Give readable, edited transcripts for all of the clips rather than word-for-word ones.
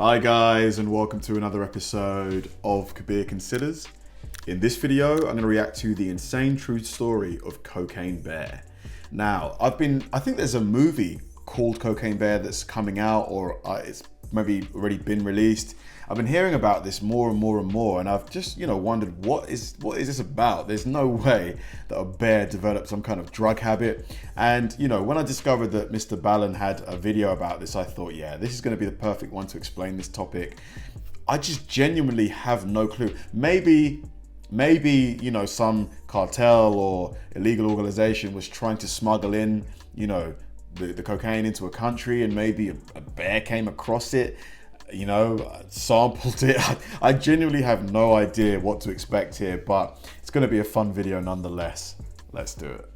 Hi guys, and welcome to another episode of Kabir Considers. In this video, I'm going to react to the insane true story of Cocaine Bear. Now, I think there's a movie called Cocaine Bear that's coming out, or it's maybe already been released. I've been hearing about this more and more, and I've just, wondered what is this about? There's no way that a bear developed some kind of drug habit. And, when I discovered that Mr. BALLEN had a video about this, I thought, yeah, this is going to be the perfect one to explain this topic. I just genuinely have no clue. Maybe, some cartel or illegal organization was trying to smuggle in, the cocaine into a country, and maybe a bear came across it, sampled it. I genuinely have no idea what to expect here, but it's going to be a fun video nonetheless. Let's do it.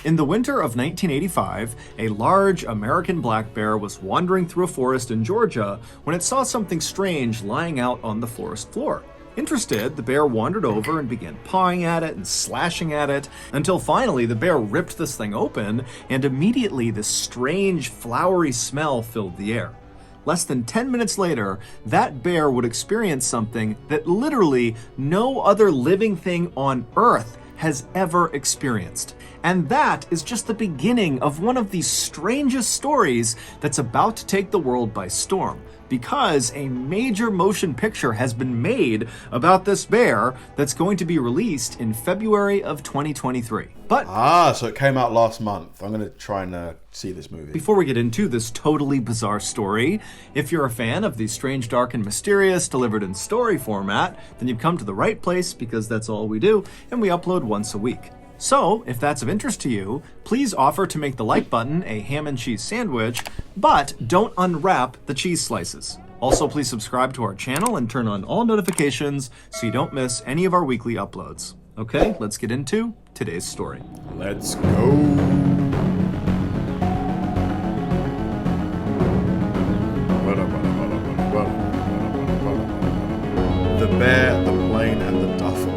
In the winter of 1985, a large American black bear was wandering through a forest in Georgia when it saw something strange lying out on the forest floor. Interested, the bear wandered over and began pawing at it and slashing at it, until finally the bear ripped this thing open, and immediately this strange, flowery smell filled the air. Less than 10 minutes later, that bear would experience something that literally no other living thing on Earth has ever experienced. And that is just the beginning of one of the strangest stories that's about to take the world by storm, because a major motion picture has been made about this bear that's going to be released in February of 2023. But so it came out last month. I'm going to try and see this movie. Before we get into this totally bizarre story, if you're a fan of the strange, dark, and mysterious delivered in story format, then you've come to the right place, because that's all we do, and we upload once a week. So, if that's of interest to you, please offer to make the like button a ham and cheese sandwich, but don't unwrap the cheese slices. Also, please subscribe to our channel and turn on all notifications so you don't miss any of our weekly uploads. Okay, let's get into today's story. Let's go. The bear, the plane, and the duffel.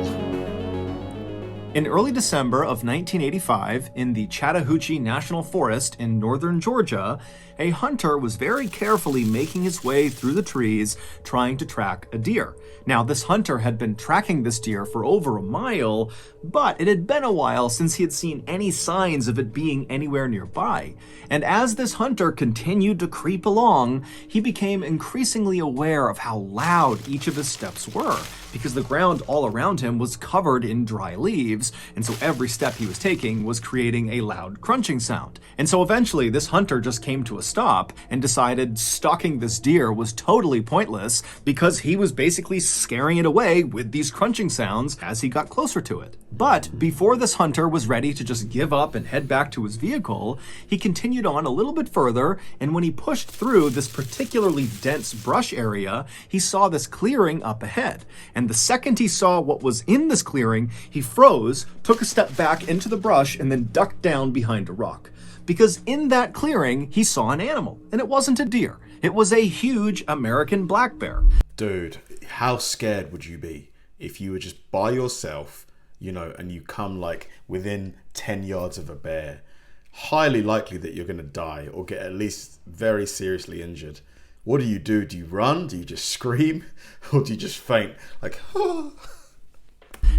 In early December of 1985, in the Chattahoochee National Forest in northern Georgia, a hunter was very carefully making his way through the trees trying to track a deer. Now, this hunter had been tracking this deer for over a mile, but it had been a while since he had seen any signs of it being anywhere nearby. And as this hunter continued to creep along, he became increasingly aware of how loud each of his steps were, because the ground all around him was covered in dry leaves, and so every step he was taking was creating a loud crunching sound. And so eventually this hunter just came to a stop and decided stalking this deer was totally pointless, because he was basically scaring it away with these crunching sounds as he got closer to it. But before this hunter was ready to just give up and head back to his vehicle, he continued on a little bit further, and when he pushed through this particularly dense brush area, he saw this clearing up ahead. And the second he saw what was in this clearing, he froze, took a step back into the brush, and then ducked down behind a rock. Because in that clearing, he saw an animal, and it wasn't a deer. It was a huge American black bear. Dude, how scared would you be if you were just by yourself, and you come like within 10 yards of a bear? Highly likely that you're going to die or get at least very seriously injured. What do? Do you run? Do you just scream? Or do you just faint? Like, oh.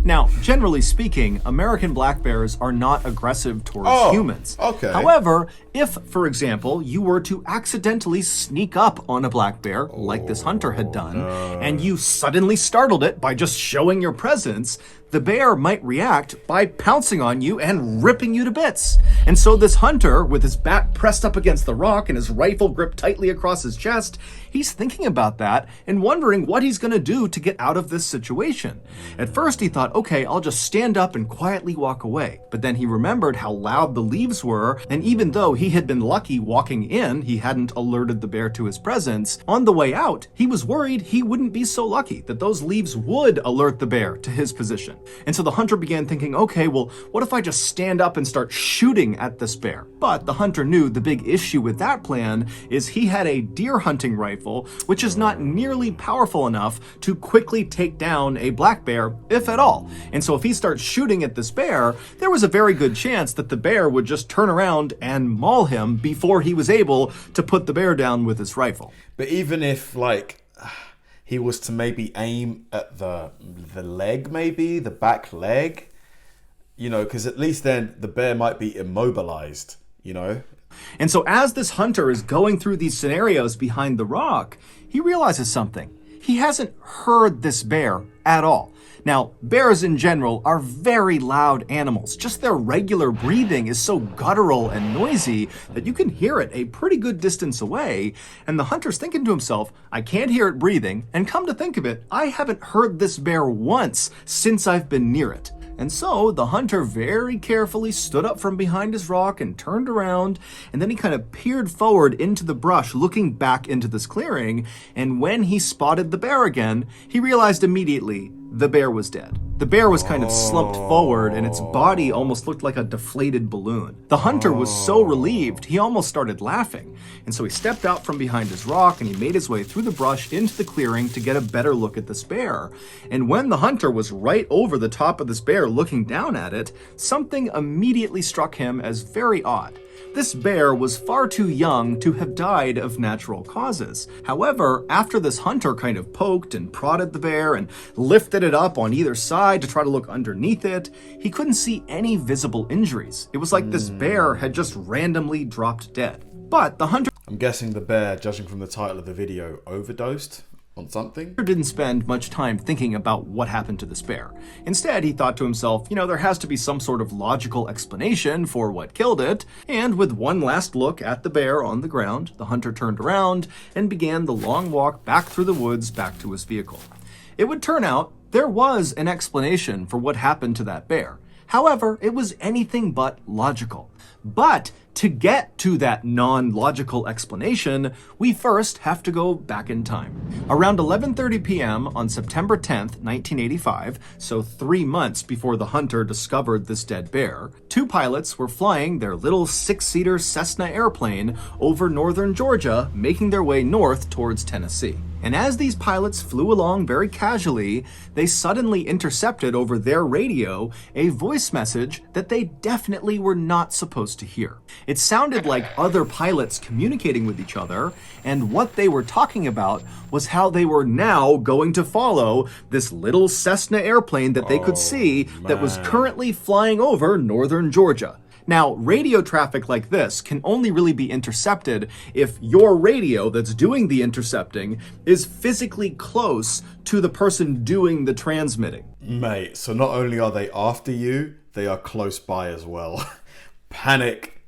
Now, generally speaking, American black bears are not aggressive towards humans. Okay. However, if, for example, you were to accidentally sneak up on a black bear, like this hunter had done, and you suddenly startled it by just showing your presence, the bear might react by pouncing on you and ripping you to bits. And so this hunter, with his back pressed up against the rock and his rifle gripped tightly across his chest, he's thinking about that and wondering what he's going to do to get out of this situation. At first he thought, okay, I'll just stand up and quietly walk away. But then he remembered how loud the leaves were, and even though he had been lucky walking in, he hadn't alerted the bear to his presence, on the way out, he was worried he wouldn't be so lucky, that those leaves would alert the bear to his position. And so the hunter began thinking, okay, well, what if I just stand up and start shooting at this bear? But the hunter knew the big issue with that plan is he had a deer hunting rifle, which is not nearly powerful enough to quickly take down a black bear, if at all. And so if he starts shooting at this bear, there was a very good chance that the bear would just turn around and maul him before he was able to put the bear down with his rifle. But even if, like, he was to maybe aim at the leg, maybe the back leg, because at least then the bear might be immobilized, And so as this hunter is going through these scenarios behind the rock, he realizes something. He hasn't heard this bear at all. Now, bears in general are very loud animals. Just their regular breathing is so guttural and noisy that you can hear it a pretty good distance away. And the hunter's thinking to himself, I can't hear it breathing. And come to think of it, I haven't heard this bear once since I've been near it. And so the hunter very carefully stood up from behind his rock and turned around, and then he kind of peered forward into the brush, looking back into this clearing. And when he spotted the bear again, he realized immediately the bear was dead. The bear was kind of slumped forward, and its body almost looked like a deflated balloon. The hunter was so relieved, he almost started laughing. And so he stepped out from behind his rock, and he made his way through the brush into the clearing to get a better look at this bear. And when the hunter was right over the top of this bear looking down at it, something immediately struck him as very odd. This bear was far too young to have died of natural causes. However, after this hunter kind of poked and prodded the bear and lifted it up on either side to try to look underneath it, he couldn't see any visible injuries. It was like this bear had just randomly dropped dead. But the hunter I'm guessing the bear, judging from the title of the video, overdosed on something? Didn't spend much time thinking about what happened to this bear. Instead, he thought to himself, there has to be some sort of logical explanation for what killed it. And with one last look at the bear on the ground, the hunter turned around and began the long walk back through the woods back to his vehicle. It would turn out there was an explanation for what happened to that bear. However, it was anything but logical. But to get to that non-logical explanation, we first have to go back in time. Around 11:30 p.m. on September 10th, 1985, so 3 months before the hunter discovered this dead bear, two pilots were flying their little 6-seater Cessna airplane over northern Georgia, making their way north towards Tennessee. And as these pilots flew along very casually, they suddenly intercepted over their radio a voice message that they definitely were not supposed to hear. It sounded like other pilots communicating with each other, and what they were talking about was how they were now going to follow this little Cessna airplane that they could see that was currently flying over northern Georgia. Now, radio traffic like this can only really be intercepted if your radio that's doing the intercepting is physically close to the person doing the transmitting. Mate, so not only are they after you, they are close by as well. Panic.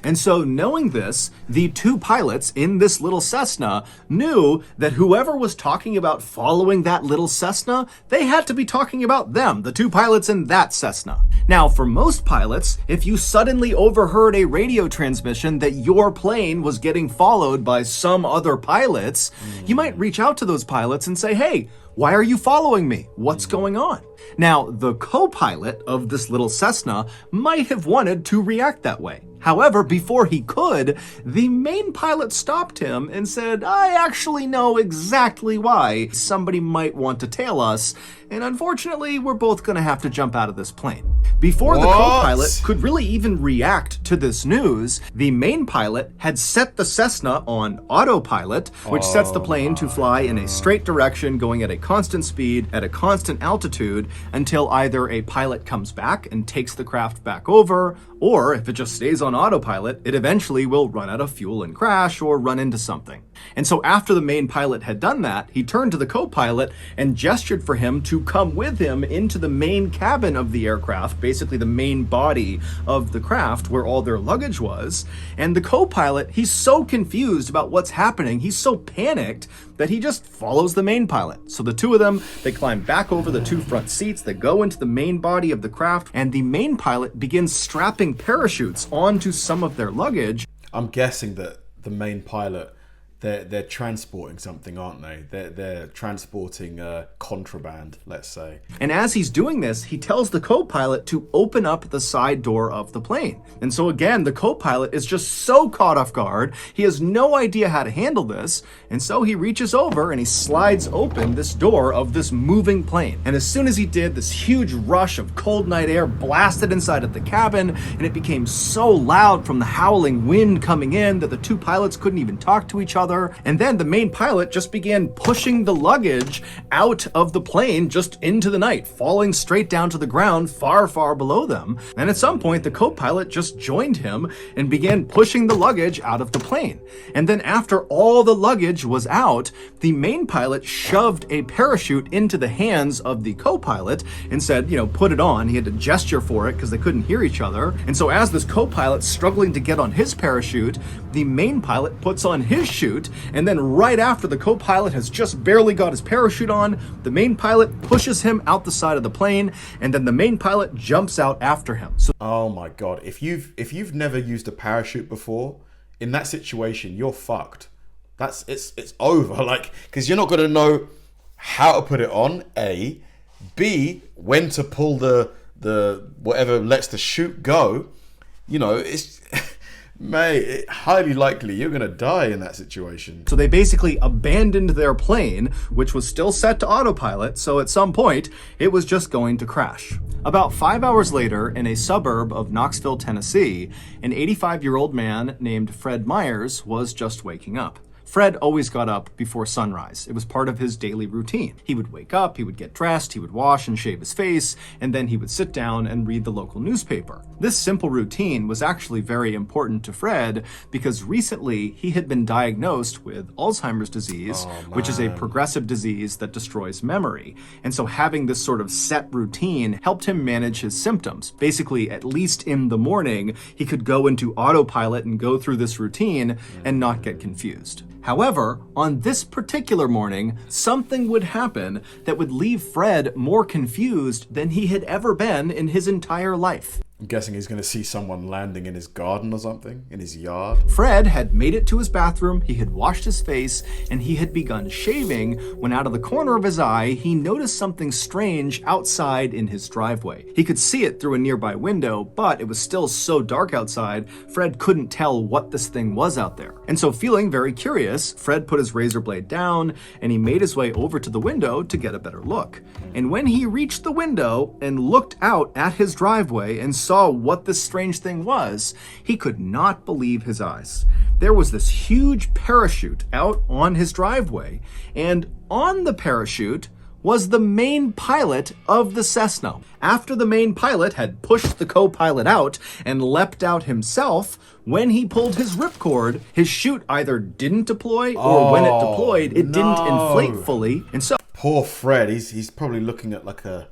And so knowing this, the two pilots in this little Cessna knew that whoever was talking about following that little Cessna, they had to be talking about them, the two pilots in that Cessna. Now, for most pilots, if you suddenly overheard a radio transmission that your plane was getting followed by some other pilots, you might reach out to those pilots and say, hey, why are you following me? What's going on? Now, the co-pilot of this little Cessna might have wanted to react that way. However, before he could, the main pilot stopped him and said, I actually know exactly why somebody might want to tail us, and unfortunately, we're both going to have to jump out of this plane. Before the co-pilot could really even react to this news, the main pilot had set the Cessna on autopilot, which sets the plane to fly in a straight direction, going at a constant speed, at a constant altitude, until either a pilot comes back and takes the craft back over, or if it just stays on autopilot, it eventually will run out of fuel and crash or run into something. And so after the main pilot had done that, he turned to the co-pilot and gestured for him to come with him into the main cabin of the aircraft, basically the main body of the craft where all their luggage was. And the co-pilot, he's so confused about what's happening, he's so panicked that he just follows the main pilot. So the two of them, they climb back over the two front seats, they go into the main body of the craft, and the main pilot begins strapping parachutes onto some of their luggage. I'm guessing that the main pilot, they're transporting something, aren't they? They're transporting contraband, let's say. And as he's doing this, he tells the co-pilot to open up the side door of the plane. And so again, the co-pilot is just so caught off guard, he has no idea how to handle this, and so he reaches over and he slides open this door of this moving plane. And as soon as he did, this huge rush of cold night air blasted inside of the cabin, and it became so loud from the howling wind coming in that the two pilots couldn't even talk to each other. other. And then the main pilot just began pushing the luggage out of the plane just into the night, falling straight down to the ground far, far below them. And at some point, the co-pilot just joined him and began pushing the luggage out of the plane. And then after all the luggage was out, the main pilot shoved a parachute into the hands of the co-pilot and said, put it on. He had to gesture for it because they couldn't hear each other. And so as this co-pilot's struggling to get on his parachute, the main pilot puts on his chute, and then right after the co-pilot has just barely got his parachute on, the main pilot pushes him out the side of the plane, and then the main pilot jumps out after him. So, oh my God, if you've never used a parachute before, in that situation, you're fucked. It's over, because you're not going to know how to put it on, A, B, when to pull the whatever lets the chute go. It's mate, highly likely you're going to die in that situation. So they basically abandoned their plane, which was still set to autopilot, so at some point, it was just going to crash. About 5 hours later, in a suburb of Knoxville, Tennessee, an 85-year-old man named Fred Myers was just waking up. Fred always got up before sunrise. It was part of his daily routine. He would wake up, he would get dressed, he would wash and shave his face, and then he would sit down and read the local newspaper. This simple routine was actually very important to Fred because recently he had been diagnosed with Alzheimer's disease, which is a progressive disease that destroys memory. And so having this sort of set routine helped him manage his symptoms. Basically, at least in the morning, he could go into autopilot and go through this routine and not get confused. However, on this particular morning, something would happen that would leave Fred more confused than he had ever been in his entire life. I'm guessing he's going to see someone landing in his garden or something, in his yard. Fred had made it to his bathroom, he had washed his face, and he had begun shaving when out of the corner of his eye, he noticed something strange outside in his driveway. He could see it through a nearby window, but it was still so dark outside, Fred couldn't tell what this thing was out there. And so feeling very curious, Fred put his razor blade down, and he made his way over to the window to get a better look. And when he reached the window and looked out at his driveway and saw what this strange thing was, he could not believe his eyes. There was this huge parachute out on his driveway, and on the parachute was the main pilot of the Cessna. After the main pilot had pushed the co-pilot out and leapt out himself, when he pulled his ripcord, his chute either didn't deploy or when it deployed, it didn't inflate fully, and so poor Fred, he's probably looking at like a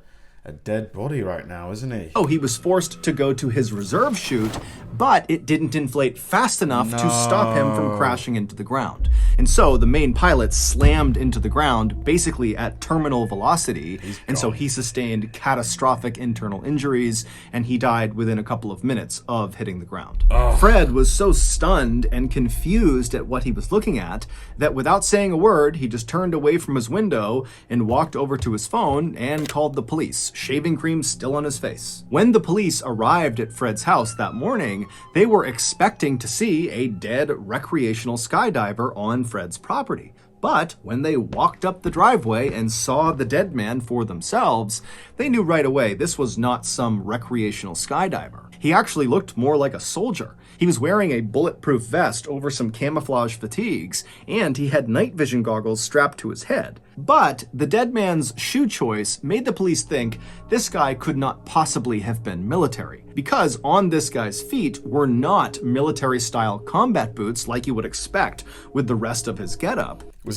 dead body right now, isn't he? Oh, he was forced to go to his reserve chute, but it didn't inflate fast enough to stop him from crashing into the ground. And so the main pilot slammed into the ground, basically at terminal velocity, and so he sustained catastrophic internal injuries, and he died within a couple of minutes of hitting the ground. Fred was so stunned and confused at what he was looking at that without saying a word, he just turned away from his window and walked over to his phone and called the police, shaving cream still on his face. When the police arrived at Fred's house that morning, they were expecting to see a dead recreational skydiver on Fred's property. But when they walked up the driveway and saw the dead man for themselves, they knew right away this was not some recreational skydiver. He actually looked more like a soldier. He was wearing a bulletproof vest over some camouflage fatigues, and he had night vision goggles strapped to his head. But the dead man's shoe choice made the police think this guy could not possibly have been military, because on this guy's feet were not military-style combat boots like you would expect with the rest of his getup. Was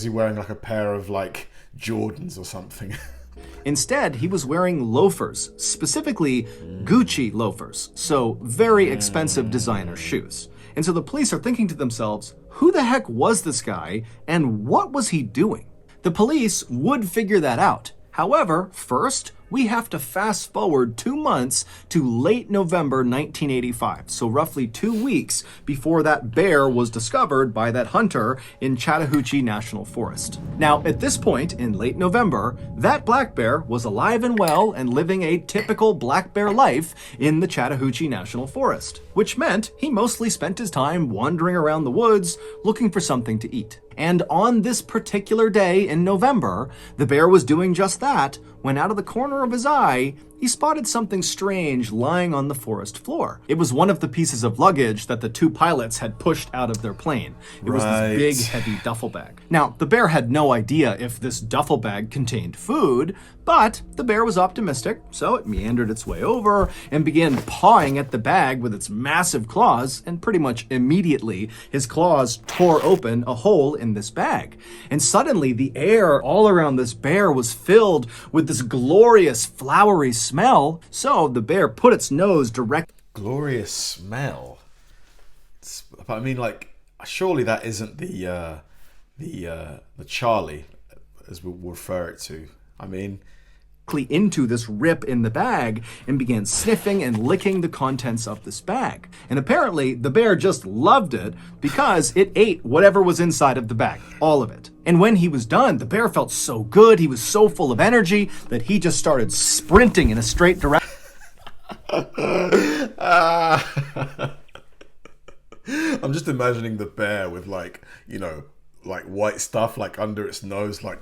he wearing like a pair of like Jordans or something? Instead, he was wearing loafers, specifically Gucci loafers, so very expensive designer shoes. And so the police are thinking to themselves, who the heck was this guy and what was he doing? The police would figure that out. However, first, we have to fast forward 2 months to late November 1985, so roughly 2 weeks before that bear was discovered by that hunter in Chattahoochee National Forest. Now, at this point in late November, that black bear was alive and well and living a typical black bear life in the Chattahoochee National Forest, which meant he mostly spent his time wandering around the woods looking for something to eat. And on this particular day in November, the bear was doing just that when out of the corner of his eye, he spotted something strange lying on the forest floor. It was one of the pieces of luggage that the two pilots had pushed out of their plane. It was this big, heavy duffel bag. Now, the bear had no idea if this duffel bag contained food, but the bear was optimistic, so it meandered its way over and began pawing at the bag with its massive claws, and pretty much immediately his claws tore open a hole in this bag. And suddenly the air all around this bear was filled with this glorious flowery smell, so the bear put its nose direct. Glorious smell? But I mean, like, surely that isn't the Charlie, as we'll refer it to. I mean, into this rip in the bag and began sniffing and licking the contents of this bag. And apparently the bear just loved it because it ate whatever was inside of the bag, all of it. And when he was done, the bear felt so good, he was so full of energy that he just started sprinting in a straight direction. I'm just imagining the bear with, like, you know, like white stuff like under its nose, like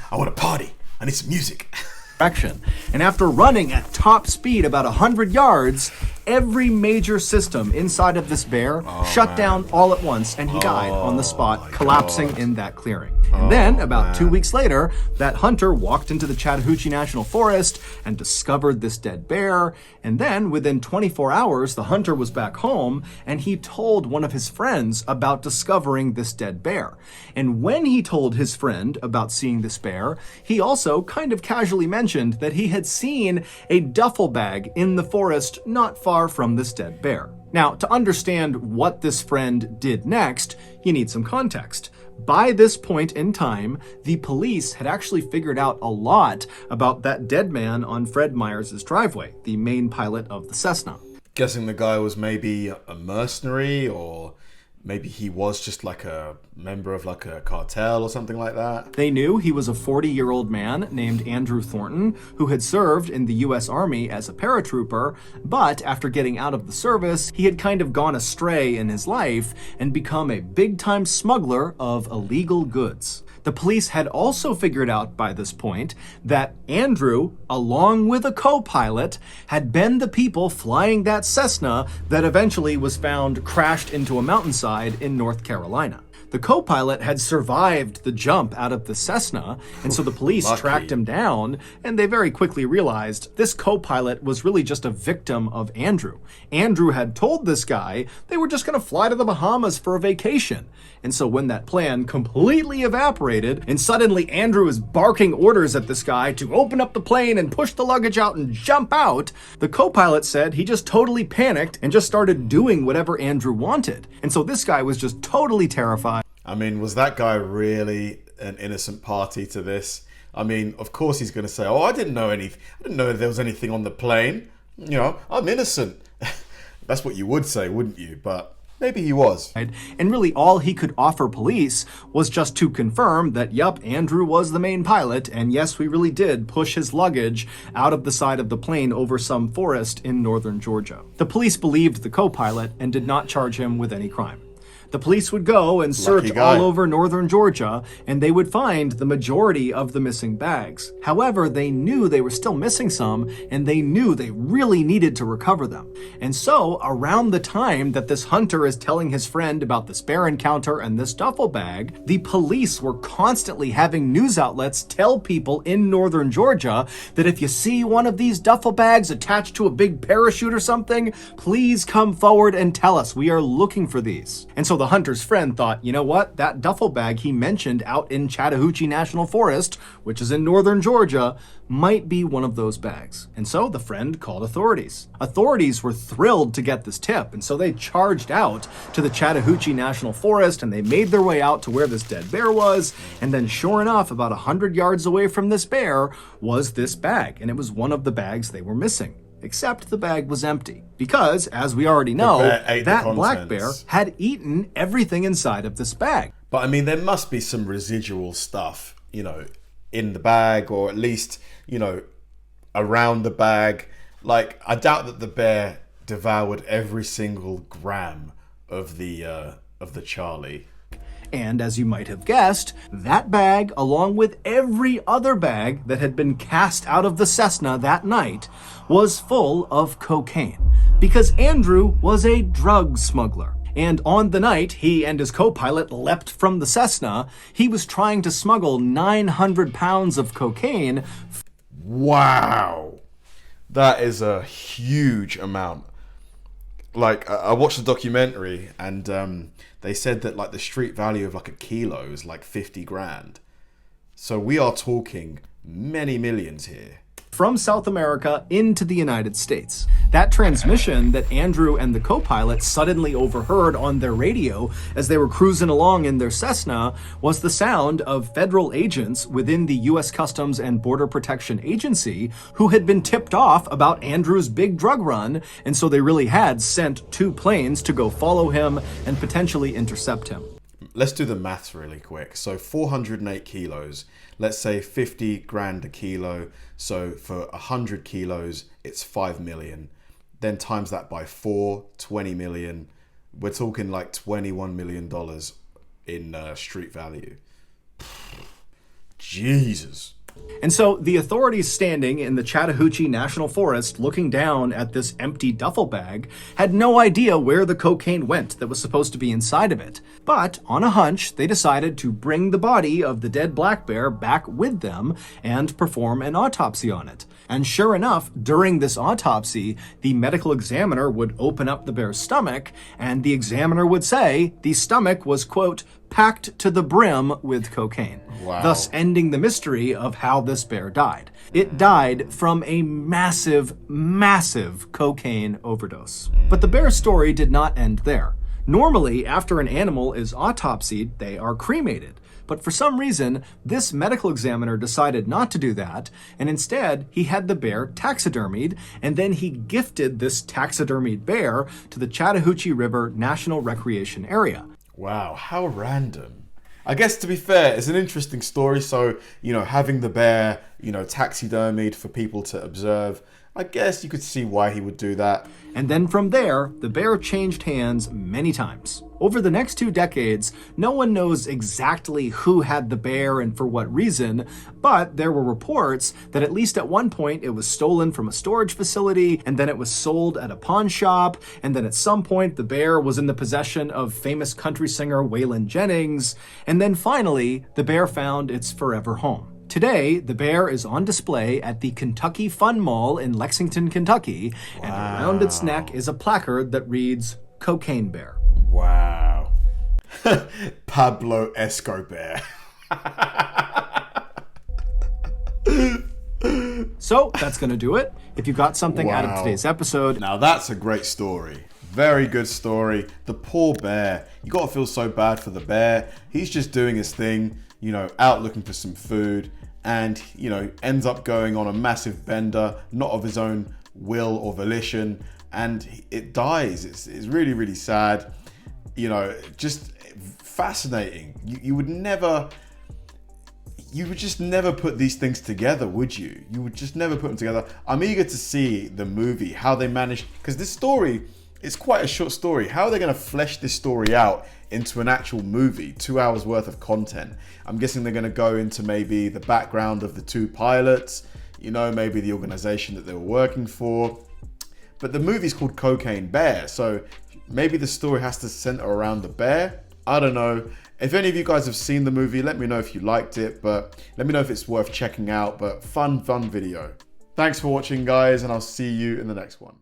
I want a party. I need some music. And after running at top speed about 100 yards, every major system inside of this bear shut down all at once, and he died on the spot, collapsing in that clearing. And then, about 2 weeks later, that hunter walked into the Chattahoochee National Forest and discovered this dead bear. And then, within 24 hours, the hunter was back home, and he told one of his friends about discovering this dead bear. And when he told his friend about seeing this bear, he also kind of casually mentioned that he had seen a duffel bag in the forest not far from this dead bear. Now, to understand what this friend did next, you need some context. By this point in time, the police had actually figured out a lot about that dead man on Fred Myers' driveway, the main pilot of the Cessna. Guessing the guy was maybe a mercenary, or maybe he was just like a member of like a cartel or something like that. They knew he was a 40-year-old man named Andrew Thornton, who had served in the U.S. Army as a paratrooper, but after getting out of the service, he had kind of gone astray in his life and become a big-time smuggler of illegal goods. The police had also figured out by this point that Andrew, along with a co-pilot, had been the people flying that Cessna that eventually was found crashed into a mountainside in North Carolina. The co-pilot had survived the jump out of the Cessna, and so the police tracked him down, and they very quickly realized this co-pilot was really just a victim of Andrew. Andrew had told this guy they were just going to fly to the Bahamas for a vacation. And so when that plan completely evaporated, and suddenly Andrew is barking orders at this guy to open up the plane and push the luggage out and jump out, the co-pilot said he just totally panicked and just started doing whatever Andrew wanted. And so this guy was just totally terrified. I mean, was that guy really an innocent party to this? I mean, of course he's going to say, oh, I didn't know there was anything on the plane. You know, I'm innocent. That's what you would say, wouldn't you? But maybe he was. And really all he could offer police was just to confirm that, yup, Andrew was the main pilot, and yes, we really did push his luggage out of the side of the plane over some forest in northern Georgia. The police believed the co-pilot and did not charge him with any crime. The police would go and search all over northern Georgia, and they would find the majority of the missing bags. However, they knew they were still missing some, and they knew they really needed to recover them. And so, around the time that this hunter is telling his friend about this bear encounter and this duffel bag, the police were constantly having news outlets tell people in northern Georgia that if you see one of these duffel bags attached to a big parachute or something, please come forward and tell us. We are looking for these. And so the hunter's friend thought, you know what, that duffel bag he mentioned out in Chattahoochee National Forest, which is in northern Georgia, might be one of those bags. And so the friend called authorities. Authorities were thrilled to get this tip, and so they charged out to the Chattahoochee National Forest, and they made their way out to where this dead bear was, and then sure enough, about 100 yards away from this bear was this bag, and it was one of the bags they were missing. Except the bag was empty, because, as we already know, that black bear had eaten everything inside of this bag. But I mean, there must be some residual stuff, you know, in the bag, or at least, you know, around the bag. Like, I doubt that the bear devoured every single gram of the Charlie. And as you might have guessed, that bag, along with every other bag that had been cast out of the Cessna that night, was full of cocaine. Because Andrew was a drug smuggler. And on the night he and his co-pilot leapt from the Cessna, he was trying to smuggle 900 pounds of cocaine. Wow. That is a huge amount. Like, I watched the documentary and they said that like the street value of like a kilo is like 50 grand. So we are talking many millions here. From South America into the United States. That transmission that Andrew and the co-pilot suddenly overheard on their radio as they were cruising along in their Cessna was the sound of federal agents within the U.S. Customs and Border Protection Agency who had been tipped off about Andrew's big drug run, and so they really had sent 2 planes to go follow him and potentially intercept him. Let's do the maths really quick. So 408 kilos, let's say 50 grand a kilo. So for 100 kilos, it's 5 million. Then times that by 4, 20 million. We're talking like $21 million in street value. Jesus. And so the authorities standing in the Chattahoochee National Forest looking down at this empty duffel bag had no idea where the cocaine went that was supposed to be inside of it. But on a hunch, they decided to bring the body of the dead black bear back with them and perform an autopsy on it. And sure enough, during this autopsy, the medical examiner would open up the bear's stomach, and the examiner would say the stomach was, quote, packed to the brim with cocaine, thus ending the mystery of how this bear died. It died from a massive, massive cocaine overdose. But the bear story did not end there. Normally, after an animal is autopsied, they are cremated. But for some reason, this medical examiner decided not to do that, and instead he had the bear taxidermied, and then he gifted this taxidermied bear to the Chattahoochee River National Recreation Area. Wow, how random. I guess to be fair, it's an interesting story. So, having the bear, taxidermied for people to observe, I guess you could see why he would do that. And then from there, the bear changed hands many times. Over the next 2 decades, no one knows exactly who had the bear and for what reason, but there were reports that at least at one point it was stolen from a storage facility, and then it was sold at a pawn shop, and then at some point the bear was in the possession of famous country singer Waylon Jennings, and then finally the bear found its forever home. Today, the bear is on display at the Kentucky Fun Mall in Lexington, Kentucky, and around its neck is a placard that reads, Cocaine Bear. Wow. Pablo Escobar. So, that's going to do it. If you got something out of today's episode... Now that's a great story. Very good story. The poor bear. You got to feel so bad for the bear. He's just doing his thing, out looking for some food, and, ends up going on a massive bender, not of his own will or volition, and it dies. It's really, really sad. Just fascinating. You would just never put these things together, would you? You would just never put them together. I'm eager to see the movie, how they managed, because this story, it's quite a short story. How are they going to flesh this story out into an actual movie, 2 hours worth of content? I'm guessing they're going to go into maybe the background of the 2 pilots, maybe the organization that they were working for. But the movie's called Cocaine Bear, so maybe the story has to center around the bear. I don't know. If any of you guys have seen the movie, let me know if you liked it, but let me know if it's worth checking out. But fun video. Thanks for watching, guys, and I'll see you in the next one.